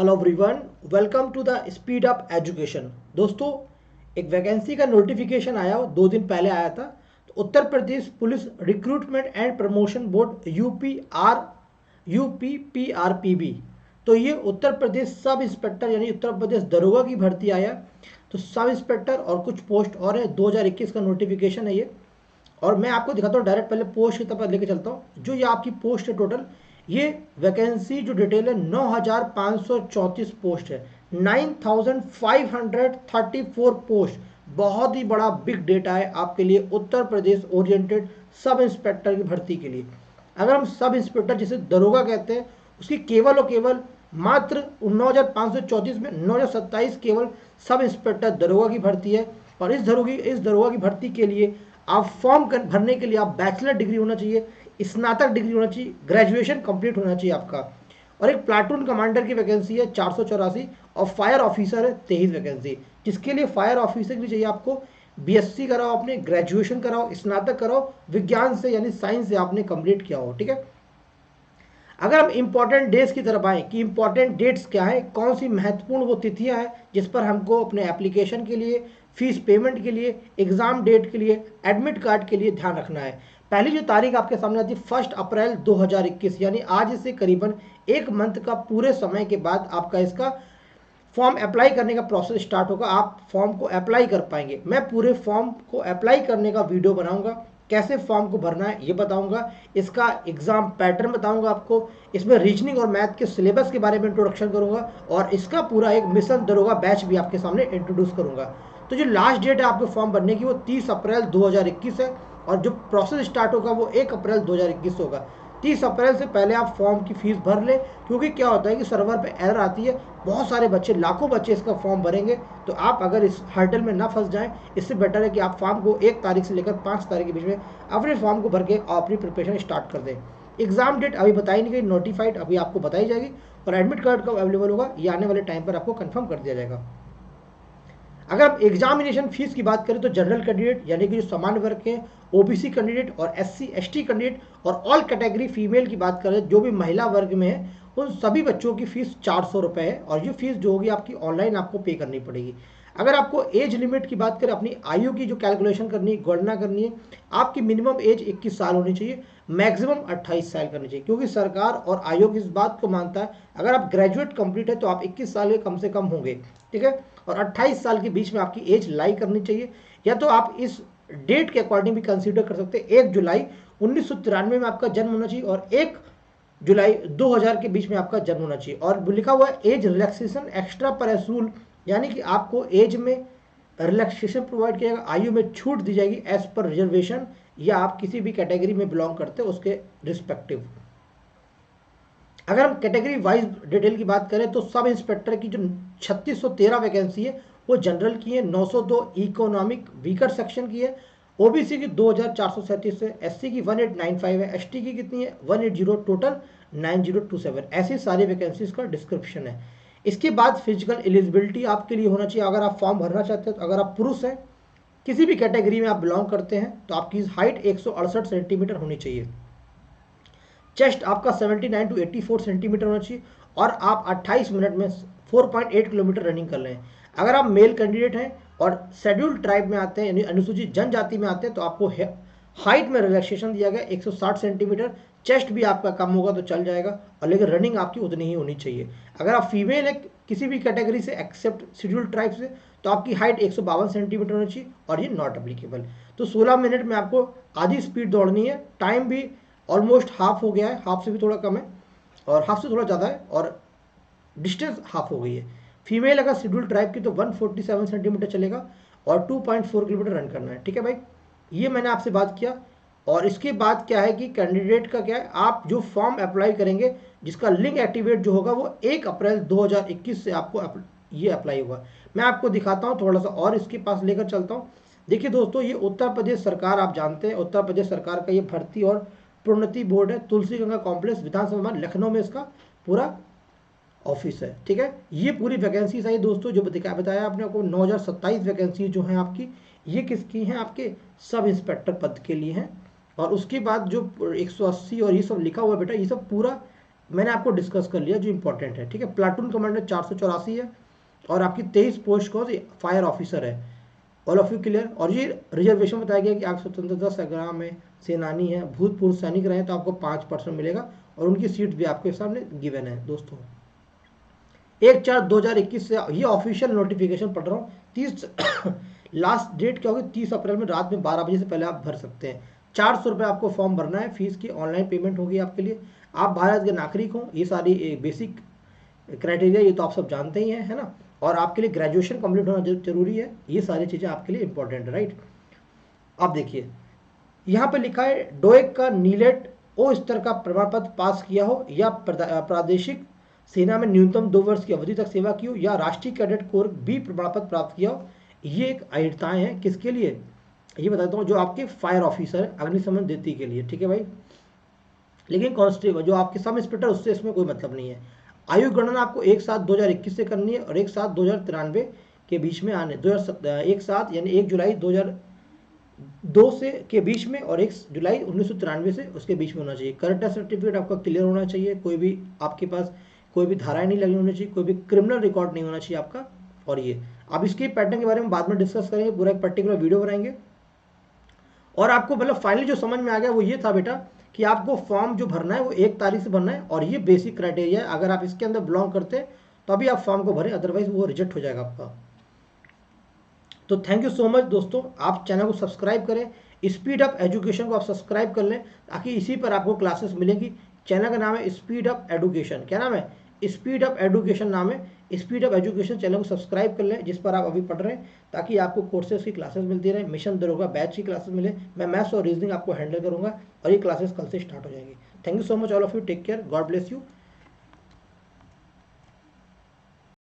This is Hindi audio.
Hello everyone, welcome to the speed up education. दोस्तों, एक वैकेंसी का नोटिफिकेशन आया, 2 दिन पहले आया था। तो Uttar Pradesh police recruitment and promotion board UPPRPB, तो ये उत्तर प्रदेश सब इंस्पेक्टर यानी उत्तर प्रदेश दरोगा की भर्ती आया। तो सब इंस्पेक्टर और कुछ पोस्ट और है, 2021 का नोटिफिकेशन है ये। और मैं आपको दिखाता हूँ डायरेक्ट, पहले पोस्ट की तरफ लेके चलता हूँ। जो ये आपकी पोस्ट है टोटल, ये वैकेंसी जो डिटेल है 9,534 पोस्ट है, 9,534 पोस्ट। बहुत ही बड़ा बिग डेटा है आपके लिए Uttar Pradesh oriented sub inspector की भर्ती के लिए। अगर हम सब इंस्पेक्टर जिसे दरोगा कहते हैं, उसकी केवल और केवल मात्र 9,534 में 9,027 केवल सब इंस्पेक्टर दरोगा की भर्ती है। और इस दरोगा की भर्ती के लिए आप फॉर्म भरने के लिए आप बैचलर डिग्री होना चाहिए, स्नातक डिग्री होना चाहिए, ग्रेजुएशन कंप्लीट होना चाहिए आपका। और एक प्लाटून कमांडर की वैकेंसी है 484, और फायर ऑफिसर है 23 वैकेंसी। जिसके लिए फायर ऑफिसर के लिए चाहिए आपको बीएससी कराओ, आपने ग्रेजुएशन कराओ, स्नातक कराओ, विज्ञान से यानी साइंस से आपने कंप्लीट किया हो। ठीक है। अगर हम इंपॉर्टेंट डेट्स की तरफ आए कि इंपॉर्टेंट डेट्स क्या है, कौन सी महत्वपूर्ण वो तिथियां हैं जिस पर हमको अपने एप्लीकेशन के लिए, फीस पेमेंट के लिए, एग्जाम डेट के लिए, एडमिट कार्ड के लिए ध्यान रखना है। पहली जो तारीख आपके सामने आती है 1 अप्रैल 2021, यानी आज से करीबन 1 मंथ का पूरे समय के बाद आपका इसका फॉर्म अप्लाई करने का प्रोसेस स्टार्ट होगा। आप फॉर्म को अप्लाई कर पाएंगे। मैं पूरे फॉर्म को अप्लाई करने का वीडियो बनाऊंगा, कैसे फॉर्म को भरना है ये बताऊंगा, इसका एग्जाम पैटर्न बताऊंगा आपको, इसमें रीजनिंग और मैथ के सिलेबस के बारे में इंट्रोडक्शन करूंगा, और इसका पूरा एक मिशन दरोगा बैच भी आपके सामने इंट्रोड्यूस करूंगा। तो जो लास्ट डेट है आपके फॉर्म भरने की वो 30 अप्रैल 2021 है, और जो प्रोसेस स्टार्ट होगा वो 1 अप्रैल 2021 होगा। 30 अप्रैल से पहले आप फॉर्म की फीस भर लें, क्योंकि क्या होता है कि सर्वर पे एरर आती है, बहुत सारे बच्चे, लाखों बच्चे इसका फॉर्म भरेंगे। तो आप अगर इस हर्डल में ना फंस जाएं, इससे बेटर है कि आप फॉर्म को 1 तारीख से लेकर 5 तारीख के बीच में अपने फॉर्म को भर के अपनी प्रिपरेशन स्टार्ट कर दें। एग्जाम डेट अभी बताई नहीं गई, नोटिफाइड अभी आपको बताई जाएगी। और एडमिट कार्ड कब अवेलेबल होगा ये आने वाले टाइम पर आपको कंफर्म कर दिया जाएगा। अगर आप एग्जामिनेशन फीस की बात करें तो जनरल कैंडिडेट यानी कि जो सामान्य वर्ग के, ओबीसी कैंडिडेट और एससी एसटी कैंडिडेट और ऑल कैटेगरी फीमेल की बात करें, जो भी महिला वर्ग में है, उन सभी बच्चों की फीस 400 रुपये है। और ये फीस जो होगी आपकी ऑनलाइन आपको पे करनी पड़ेगी। अगर आपको एज लिमिट की बात करें, अपनी आयु की जो कैलकुलेशन करनी है, गणना करनी है, आपकी मिनिमम एज 21 साल होनी चाहिए, मैक्सिमम 28 साल करनी चाहिए। क्योंकि सरकार और आयोग इस बात को मानता है, अगर आप ग्रेजुएट कंप्लीट है तो आप 21 साल के कम से कम होंगे। ठीक है। और 28 साल के बीच में आपकी एज लाई करनी चाहिए। या तो आप इस डेट के अकॉर्डिंग भी कंसीडर कर सकते हैं, 1 जुलाई 1993 में आपका जन्म होना चाहिए और 1 जुलाई 2000 के बीच में आपका जन्म होना चाहिए। और लिखा हुआ है एज रिलैक्सेशन एक्स्ट्रा पर रूल, यानी कि आपको एज में रिलैक्सेशन प्रोवाइड किया जाएगा, आयु में छूट दी जाएगी एज पर रिजर्वेशन, या आप किसी भी कैटेगरी में बिलोंग करते हैं उसके रिस्पेक्टिव। अगर हम कैटेगरी वाइज डिटेल की बात करें तो सब इंस्पेक्टर की जो 3613 वैकेंसी है वो जनरल की है, 902 इकोनॉमिक वीकर सेक्शन की है, ओबीसी की 2437 है, एससी की 1895 है, एसटी की कितनी है 180, टोटल 9027। ऐसी सारी वैकेंसीज का डिस्क्रिप्शन है। इसके बाद फिजिकल एलिजिबिलिटी आपके लिए होना चाहिए। अगर आप फॉर्म भरना चाहते हैं तो अगर आप पुरुष हैं, किसी भी कैटेगरी में आप बिलोंग करते हैं, तो आपकी हाइट 168 सेंटीमीटर होनी चाहिए, चेस्ट आपका 79 टू 84 सेंटीमीटर होना चाहिए, और आप 28 मिनट में 4.8 किलोमीटर रनिंग कर लें। अगर आप मेल कैंडिडेट हैं और शेड्यूल्ड ट्राइब में आते हैं यानी अनुसूचित जनजाति में आते हैं, तो आपको हाइट में रिलैक्सेशन दिया गया 160 सेंटीमीटर, चेस्ट भी आपका कम होगा तो चल जाएगा, और लेकिन रनिंग आपकी उतनी ही होनी चाहिए। अगर आप फीमेल है किसी भी कैटेगरी से एक्सेप्ट शेड्यूल्ड ट्राइब से, तो आपकी हाइट 152 सेंटीमीटर होनी चाहिए, और ये नॉट अप्लीकेबल। तो 16 मिनट में आपको आधी स्पीड दौड़नी है, टाइम भी ऑलमोस्ट हाफ हो गया है, हाफ से भी थोड़ा कम है, और हाफ से थोड़ा ज़्यादा है, और डिस्टेंस हाफ हो गई है। फीमेल अगर शेड्यूल ट्राइब की तो 147 सेंटीमीटर चलेगा, और 2.4 किलोमीटर रन करना है। ठीक है भाई, ये मैंने आपसे बात किया। और इसके बाद क्या है कि कैंडिडेट का क्या है, आप जो फॉर्म अप्लाई करेंगे, जिसका लिंक एक्टिवेट जो होगा वो 1 अप्रैल 2021 से आपको ये अप्लाई होगा। मैं आपको दिखाता हूँ थोड़ा सा, और इसके पास लेकर चलता हूँ। देखिए दोस्तों, ये उत्तर प्रदेश सरकार, आप जानते हैं उत्तर प्रदेश सरकार का ये भर्ती और प्रोन्नति बोर्ड है, तुलसी गंगा कॉम्प्लेक्स विधानसभा लखनऊ में इसका पूरा ऑफिस है। ठीक है। ये पूरी वैकेंसी आई दोस्तों, जो बताया आपने आपको 9,027 वैकेंसी जो हैं आपकी, ये किसकी हैं, आपके सब इंस्पेक्टर पद के लिए हैं। और उसके बाद जो 180 और ये सब लिखा हुआ है बेटा, ये सब पूरा मैंने आपको डिस्कस कर लिया जो इंपॉर्टेंट है, ठीक है। प्लाटून कमांडर 484 है और आपकी 23 पोस्ट कौन सी फायर ऑफिसर है। All of you clear. और ये रिजर्वेशन बताया गया कि आप स्वतंत्रता संग्राम में सेनानी है, भूतपूर्व सैनिक रहे तो आपको 5% मिलेगा और उनकी सीट भी आपके सामने गिवन है दोस्तों। 1/4/2021 से ये ऑफिशियल नोटिफिकेशन पढ़ रहा हूँ। 30 लास्ट डेट क्या होगी, 30 अप्रैल में रात में 12 बजे से पहले आप भर सकते हैं। 400 रुपये आपको फॉर्म भरना है, फीस की ऑनलाइन पेमेंट होगी आपके लिए। आप भारत के नागरिक हो, ये सारी बेसिक क्राइटेरिया ये तो आप सब जानते ही हैं, है ना। और आपके लिए ग्रेजुएशन कंप्लीट होना जरूरी है, ये सारी चीज़ें आपके लिए इंपॉर्टेंट है, राइट। आप देखिए यहाँ पे लिखा है डोएक का नीलेट ओ स्तर का प्रमाण पत्र पास किया हो या प्रादेशिक सेना में न्यूनतम 2 वर्ष की अवधि तक सेवा की हो या राष्ट्रीय कैडेट कोर बी प्रमाण पत्र प्राप्त किया हो। ये एक आयताएं हैं किसके लिए, ये बताता हूँ, जो आपके फायर ऑफिसर है अग्निशमन देती के लिए, ठीक है भाई। लेकिन कांस्टेबल जो आपके सब इंस्पेक्टर उससे इसमें कोई मतलब नहीं है। आयु गणना आपको 1/7/2021 से करनी है और 1/7/2093 के बीच में आने 1/7 यानी 1 जुलाई 2002 से के बीच में और 1 जुलाई 1993 से उसके बीच में होना चाहिए। करंट सर्टिफिकेट आपका क्लियर होना चाहिए, कोई भी आपके पास कोई भी धाराएं नहीं लगी होनी चाहिए, कोई भी क्रिमिनल रिकॉर्ड नहीं होना चाहिए आपका। और ये अब इसके पैटर्न के बारे में बाद में डिस्कस करेंगे, पूरा एक पर्टिकुलर वीडियो बनाएंगे। और आपको मतलब फाइनली जो समझ में आ गया वो ये था बेटा कि आपको फॉर्म जो भरना है वो 1 तारीख से भरना है और ये बेसिक क्राइटेरिया है। अगर आप इसके अंदर बिलोंग करते हैं तो अभी आप फॉर्म को भरें, अदरवाइज वो रिजेक्ट हो जाएगा आपका। तो थैंक यू सो मच दोस्तों, आप चैनल को सब्सक्राइब करें, स्पीड अप एजुकेशन को आप सब्सक्राइब कर लें ताकि इसी पर आपको क्लासेस मिलेंगी। चैनल का नाम है स्पीड अप एजुकेशन। क्या नाम है, स्पीड अप एजुकेशन नाम है। स्पीड अप एजुकेशन चैनल को सब्सक्राइब कर लें जिस पर आप अभी पढ़ रहे हैं, ताकि आपको कोर्सेज की क्लासेस मिलती रहे, मिशन दरोगा बैच की क्लासेस मिले। मैं मैथ्स और रीजनिंग आपको हैंडल करूंगा और ये क्लासेस कल से स्टार्ट हो जाएंगी। Thank you so much all of you, take care, God bless you.